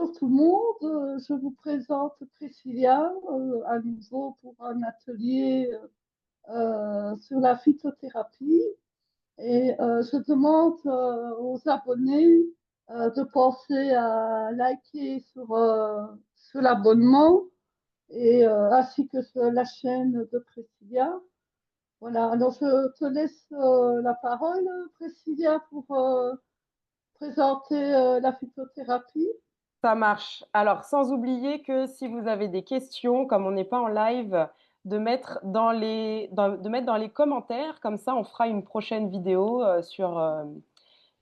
Bonjour tout le monde, je vous présente Priscilla à nouveau pour un atelier sur la phytothérapie et je demande aux abonnés de penser à liker sur l'abonnement et ainsi que sur la chaîne de Priscilla. Voilà, alors je te laisse la parole, Priscilla, pour présenter la phytothérapie. Ça marche. Alors, sans oublier que si vous avez des questions, comme on n'est pas en live, de mettre de mettre dans les commentaires, comme ça on fera une prochaine vidéo sur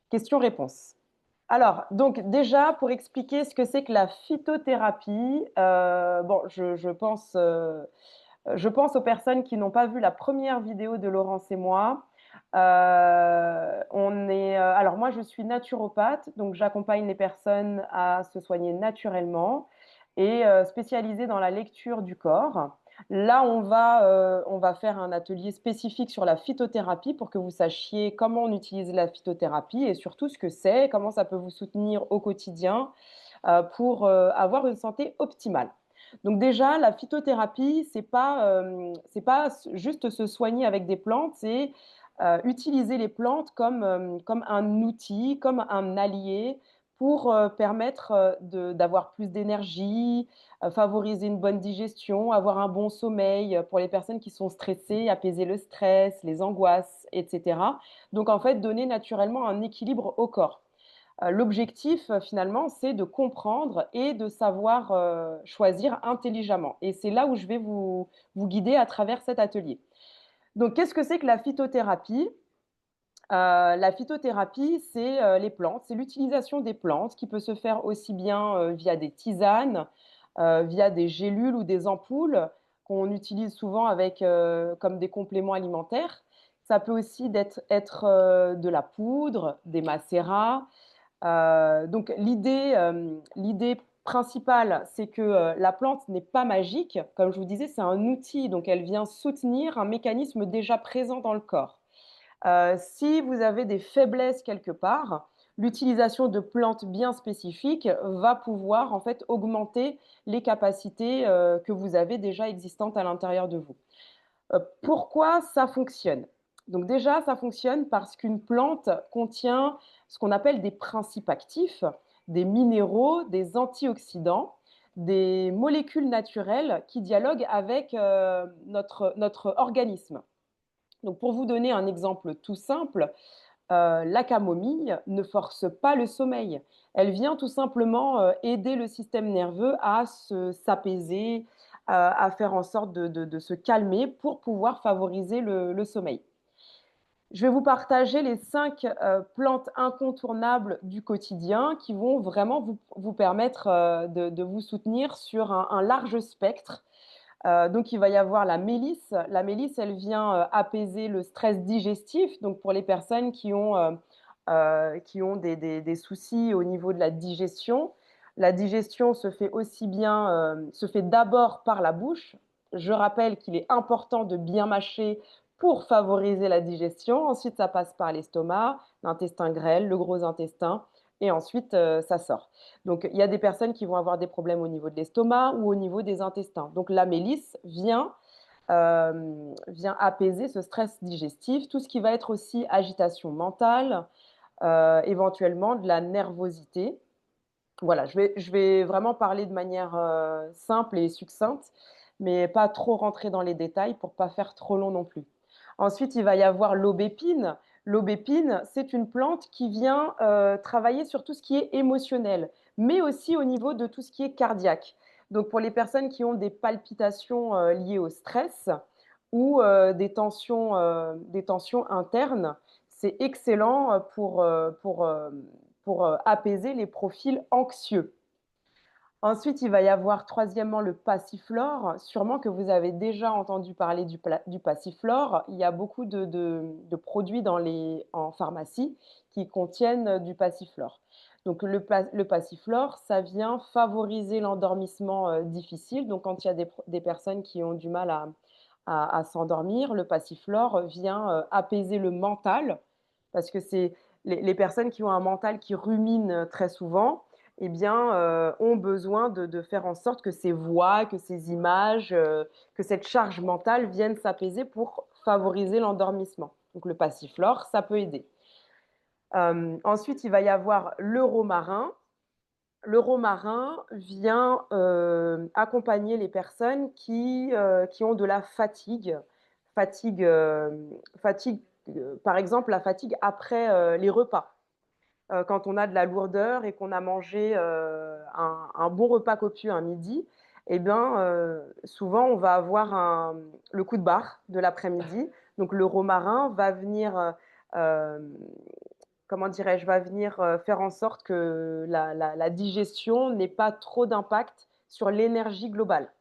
questions-réponses. Alors, donc déjà, pour expliquer ce que c'est que la phytothérapie, bon, je pense aux personnes qui n'ont pas vu la première vidéo de Laurence et moi. Alors moi, je suis naturopathe, donc j'accompagne les personnes à se soigner naturellement et spécialisée dans la lecture du corps. Là, on va faire un atelier spécifique sur la phytothérapie pour que vous sachiez comment on utilise la phytothérapie et surtout ce que c'est, comment ça peut vous soutenir au quotidien pour avoir une santé optimale. Donc déjà, la phytothérapie, c'est pas juste se soigner avec des plantes, c'est utiliser les plantes comme un outil, comme un allié pour permettre d'avoir plus d'énergie, favoriser une bonne digestion, avoir un bon sommeil pour les personnes qui sont stressées, apaiser le stress, les angoisses, etc. Donc en fait, donner naturellement un équilibre au corps. L'objectif, finalement, c'est de comprendre et de savoir choisir intelligemment. Et c'est là où je vais vous guider à travers cet atelier. Donc, qu'est-ce que c'est que la phytothérapie? La phytothérapie, c'est les plantes, c'est l'utilisation des plantes qui peut se faire aussi bien via des tisanes, via des gélules ou des ampoules qu'on utilise souvent comme des compléments alimentaires. Ça peut aussi être de la poudre, des macérats. Donc l'idée principale, c'est que la plante n'est pas magique. Comme je vous disais, c'est un outil, donc elle vient soutenir un mécanisme déjà présent dans le corps. Si vous avez des faiblesses quelque part, l'utilisation de plantes bien spécifiques va pouvoir en fait augmenter les capacités que vous avez déjà existantes à l'intérieur de vous. Pourquoi ça fonctionne? Donc déjà, ça fonctionne parce qu'une plante contient ce qu'on appelle des principes actifs, des minéraux, des antioxydants, des molécules naturelles qui dialoguent avec notre organisme. Donc pour vous donner un exemple tout simple, la camomille ne force pas le sommeil. Elle vient tout simplement aider le système nerveux à s'apaiser, à faire en sorte de se calmer pour pouvoir favoriser le sommeil. Je vais vous partager les 5 plantes incontournables du quotidien qui vont vraiment vous permettre de vous soutenir sur un large spectre. Donc, il va y avoir la mélisse. La mélisse, elle vient apaiser le stress digestif. Donc, pour les personnes qui ont des soucis au niveau de la digestion se fait aussi bien, se fait d'abord par la bouche. Je rappelle qu'il est important de bien mâcher pour favoriser la digestion. Ensuite, ça passe par l'estomac, l'intestin grêle, le gros intestin, et ensuite, ça sort. Donc, il y a des personnes qui vont avoir des problèmes au niveau de l'estomac ou au niveau des intestins. Donc, la mélisse vient apaiser ce stress digestif, tout ce qui va être aussi agitation mentale, éventuellement de la nervosité. Voilà, je vais vraiment parler de manière simple et succincte, mais pas trop rentrer dans les détails pour pas faire trop long non plus. Ensuite, il va y avoir l'aubépine. L'aubépine, c'est une plante qui vient travailler sur tout ce qui est émotionnel, mais aussi au niveau de tout ce qui est cardiaque. Donc, pour les personnes qui ont des palpitations liées au stress ou des tensions internes, c'est excellent pour apaiser les profils anxieux. Ensuite, il va y avoir troisièmement le passiflore. Sûrement que vous avez déjà entendu parler du passiflore. Il y a beaucoup de produits en pharmacie qui contiennent du passiflore. Donc le passiflore, ça vient favoriser l'endormissement difficile. Donc quand il y a des personnes qui ont du mal à s'endormir, le passiflore vient apaiser le mental parce que c'est les personnes qui ont un mental qui rumine très souvent eh bien, ont besoin de faire en sorte que ces voix, que ces images, que cette charge mentale vienne s'apaiser pour favoriser l'endormissement. Donc le passiflore, ça peut aider. Ensuite, il va y avoir le romarin. Le romarin vient accompagner les personnes qui ont de la fatigue. Fatigue, fatigue par exemple, la fatigue après les repas. Quand on a de la lourdeur et qu'on a mangé un bon repas copieux un midi, eh bien, souvent, on va avoir le coup de barre de l'après-midi. Donc, le romarin va venir comment dirais-je, va venir faire en sorte que la digestion n'ait pas trop d'impact sur l'énergie globale.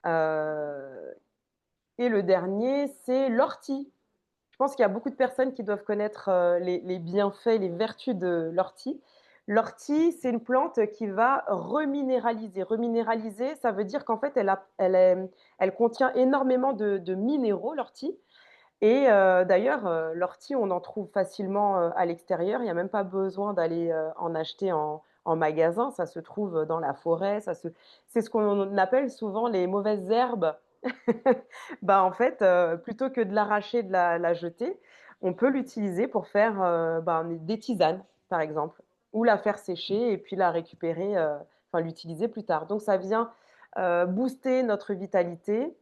Euh, et le dernier, c'est l'ortie. Je pense qu'il y a beaucoup de personnes qui doivent connaître les bienfaits, les vertus de l'ortie. L'ortie, c'est une plante qui va reminéraliser. Reminéraliser, ça veut dire qu'en fait, elle contient énormément de minéraux, l'ortie. Et d'ailleurs, l'ortie, on en trouve facilement à l'extérieur. Il n'y a même pas besoin d'aller en acheter en magasin. Ça se trouve dans la forêt. C'est ce qu'on appelle souvent les mauvaises herbes. Bah, en fait, plutôt que de l'arracher, de la jeter, on peut l'utiliser pour faire des tisanes, par exemple, ou la faire sécher et puis la récupérer, enfin l'utiliser plus tard. Donc ça vient booster notre vitalité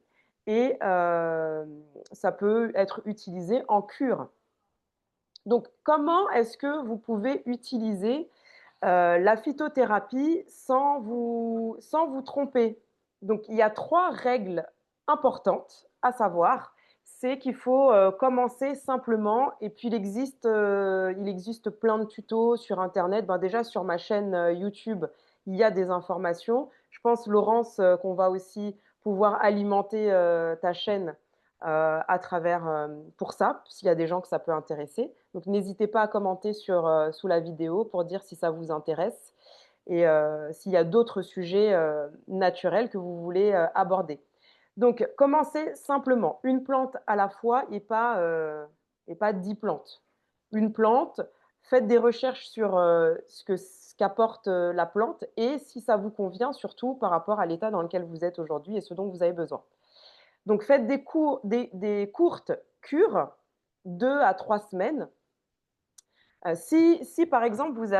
et ça peut être utilisé en cure. Donc, comment est-ce que vous pouvez utiliser la phytothérapie sans vous tromper? Donc, il y a 3 règles importantes à savoir. C'est qu'il faut commencer simplement et puis il existe plein de tutos sur Internet. Ben, déjà, sur ma chaîne YouTube, il y a des informations. Je pense, Laurence, qu'on va aussi pouvoir alimenter ta chaîne à travers pour ça, s'il y a des gens que ça peut intéresser. Donc n'hésitez pas à commenter sous la vidéo pour dire si ça vous intéresse et s'il y a d'autres sujets naturels que vous voulez aborder. Donc commencez simplement, une plante à la fois et pas 10 plantes. Une plante, faites des recherches sur ce qu'apporte la plante et si ça vous convient, surtout par rapport à l'état dans lequel vous êtes aujourd'hui et ce dont vous avez besoin. Donc faites des courtes cures, 2 à 3 semaines. Si par exemple vous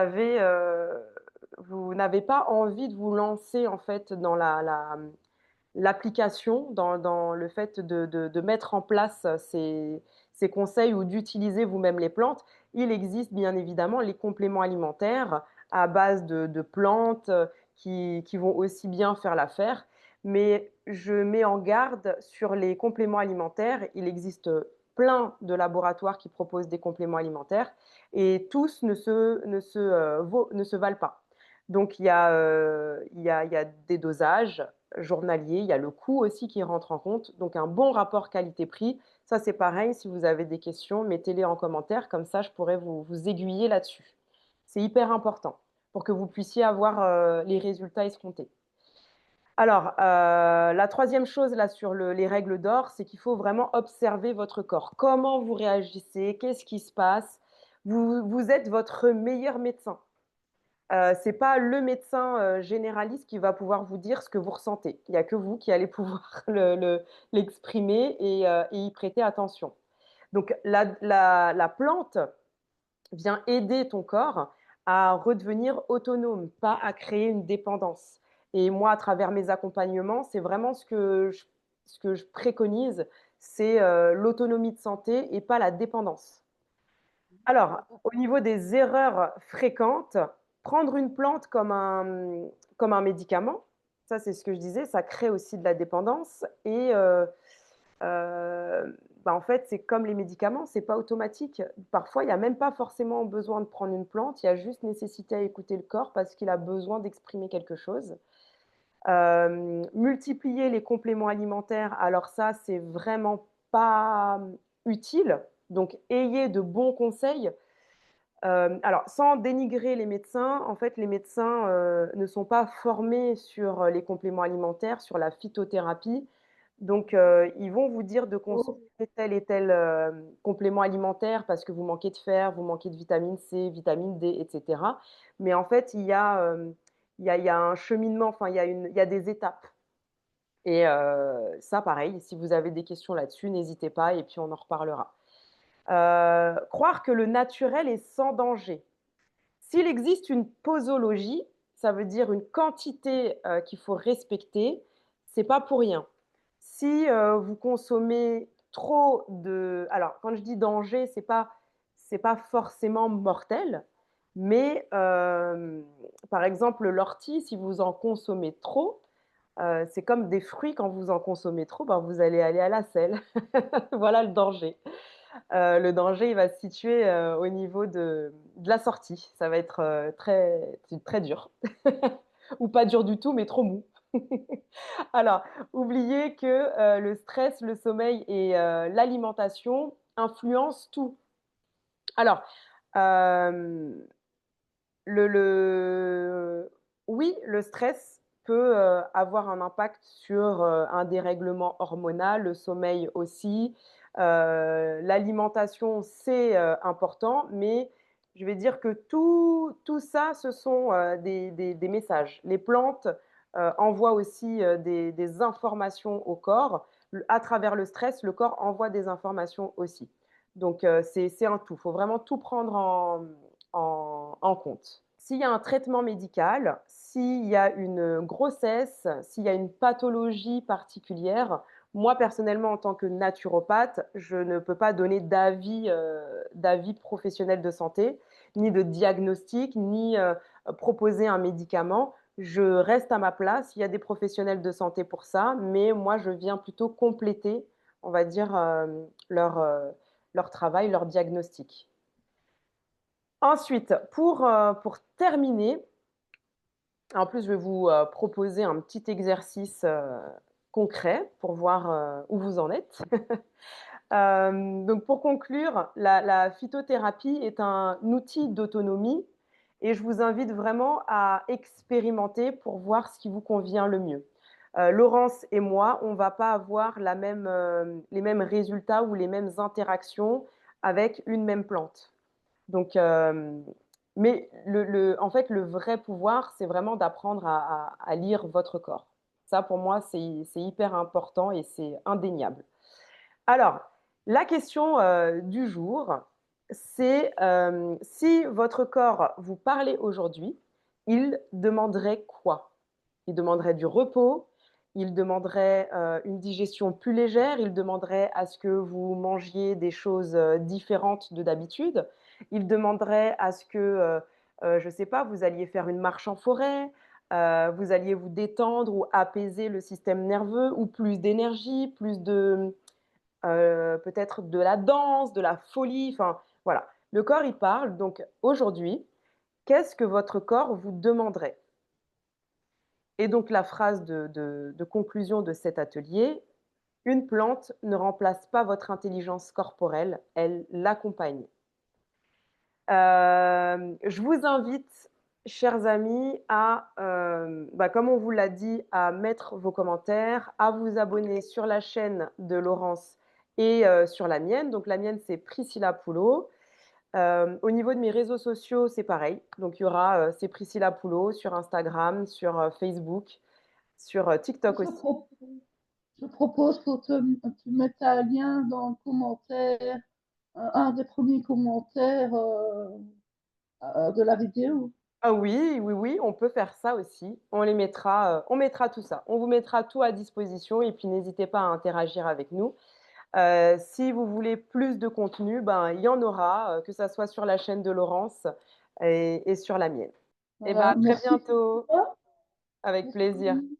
n'avez pas envie de vous lancer en fait dans l'application, dans le fait de mettre en place ces conseils ou d'utiliser vous-même les plantes, il existe bien évidemment les compléments alimentaires à base de plantes qui vont aussi bien faire l'affaire. Mais je mets en garde sur les compléments alimentaires. Il existe plein de laboratoires qui proposent des compléments alimentaires et tous ne se valent pas. Donc il y a des dosages journaliers, il y a le coût aussi qui rentre en compte. Donc un bon rapport qualité-prix, ça c'est pareil, si vous avez des questions, mettez-les en commentaire, comme ça je pourrais vous aiguiller là-dessus. C'est hyper important pour que vous puissiez avoir les résultats escomptés. Alors, la troisième chose là sur les règles d'or, c'est qu'il faut vraiment observer votre corps. Comment vous réagissez? Qu'est-ce qui se passe? Vous êtes votre meilleur médecin. C'est pas le médecin généraliste qui va pouvoir vous dire ce que vous ressentez. Il n'y a que vous qui allez pouvoir l'exprimer et y prêter attention. Donc, la plante vient aider ton corps à redevenir autonome, pas à créer une dépendance. Et moi, à travers mes accompagnements, c'est vraiment ce que je préconise, c'est l'autonomie de santé et pas la dépendance. Alors, au niveau des erreurs fréquentes, prendre une plante comme un médicament, ça c'est ce que je disais, ça crée aussi de la dépendance et en fait, c'est comme les médicaments, c'est pas automatique. Parfois, il y a même pas forcément besoin de prendre une plante, il y a juste nécessité à écouter le corps parce qu'il a besoin d'exprimer quelque chose. Multiplier les compléments alimentaires, alors ça, c'est vraiment pas utile. Donc, ayez de bons conseils. Alors, sans dénigrer les médecins, en fait, les médecins ne sont pas formés sur les compléments alimentaires, sur la phytothérapie. Donc, ils vont vous dire de consommer Oh, tel et tel complément alimentaire parce que vous manquez de fer, vous manquez de vitamine C, vitamine D, etc. Mais en fait, il y a un cheminement, enfin, il y a des étapes. Et ça, pareil, si vous avez des questions là-dessus, n'hésitez pas et puis on en reparlera. Croire que le naturel est sans danger. S'il existe une posologie, ça veut dire une quantité qu'il faut respecter, c'est pas pour rien. Si vous consommez trop de... Alors, quand je dis danger, c'est pas forcément mortel, mais par exemple, l'ortie, si vous en consommez trop, c'est comme des fruits, quand vous en consommez trop, ben, vous allez aller à la selle. Voilà le danger. Le danger, il va se situer au niveau de la sortie. Ça va être très dur. Ou pas dur du tout, mais trop mou. Alors, oubliez que le stress, le sommeil et l'alimentation influencent tout. Alors, euh, oui, le stress peut avoir un impact sur un dérèglement hormonal, le sommeil aussi. L'alimentation, c'est important, mais je vais dire que tout ça, ce sont des messages. Les plantes envoient aussi des informations au corps. À travers le stress, le corps envoie des informations aussi. Donc, c'est un tout. Il faut vraiment tout prendre en compte. S'il y a un traitement médical, s'il y a une grossesse, s'il y a une pathologie particulière, moi personnellement en tant que naturopathe, je ne peux pas donner d'avis professionnel de santé, ni de diagnostic, ni proposer un médicament. Je reste à ma place. Il y a des professionnels de santé pour ça, mais moi je viens plutôt compléter, on va dire, leur travail, leur diagnostic. Ensuite, pour terminer, en plus, je vais vous proposer un petit exercice concret pour voir où vous en êtes. Donc, pour conclure, la phytothérapie est un outil d'autonomie et je vous invite vraiment à expérimenter pour voir ce qui vous convient le mieux. Laurence et moi, on ne va pas avoir les mêmes résultats ou les mêmes interactions avec une même plante. Donc, mais en fait, le vrai pouvoir, c'est vraiment d'apprendre à lire votre corps. Ça, pour moi, c'est hyper important et c'est indéniable. Alors, la question du jour, c'est si votre corps vous parlait aujourd'hui, il demanderait quoi? Il demanderait du repos, il demanderait une digestion plus légère, il demanderait à ce que vous mangiez des choses différentes de d'habitude, il demanderait à ce que, je ne sais pas, vous alliez faire une marche en forêt, vous alliez vous détendre ou apaiser le système nerveux, ou plus d'énergie, plus de peut-être de la danse, de la folie, enfin voilà. Le corps, il parle. Donc aujourd'hui, qu'est-ce que votre corps vous demanderait? Et donc la phrase de conclusion de cet atelier, une plante ne remplace pas votre intelligence corporelle, elle l'accompagne. Je vous invite, chers amis, comme on vous l'a dit, à mettre vos commentaires, à vous abonner sur la chaîne de Laurence et sur la mienne. Donc la mienne, c'est Priscilla Poulot. Au niveau de mes réseaux sociaux, c'est pareil. Donc il y aura, c'est Priscilla Poulot sur Instagram, sur Facebook, sur TikTok Je aussi. propose, je propose que tu mettes un lien dans le commentaire, un des premiers commentaires de la vidéo. Ah oui, oui, oui, on peut faire ça aussi. On mettra tout ça. On vous mettra tout à disposition et puis n'hésitez pas à interagir avec nous. Si vous voulez plus de contenu, ben, il y en aura, que ça soit sur la chaîne de Laurence et sur la mienne. Et ben, Voilà, à très merci bientôt, Priscilla. avec plaisir. Merci.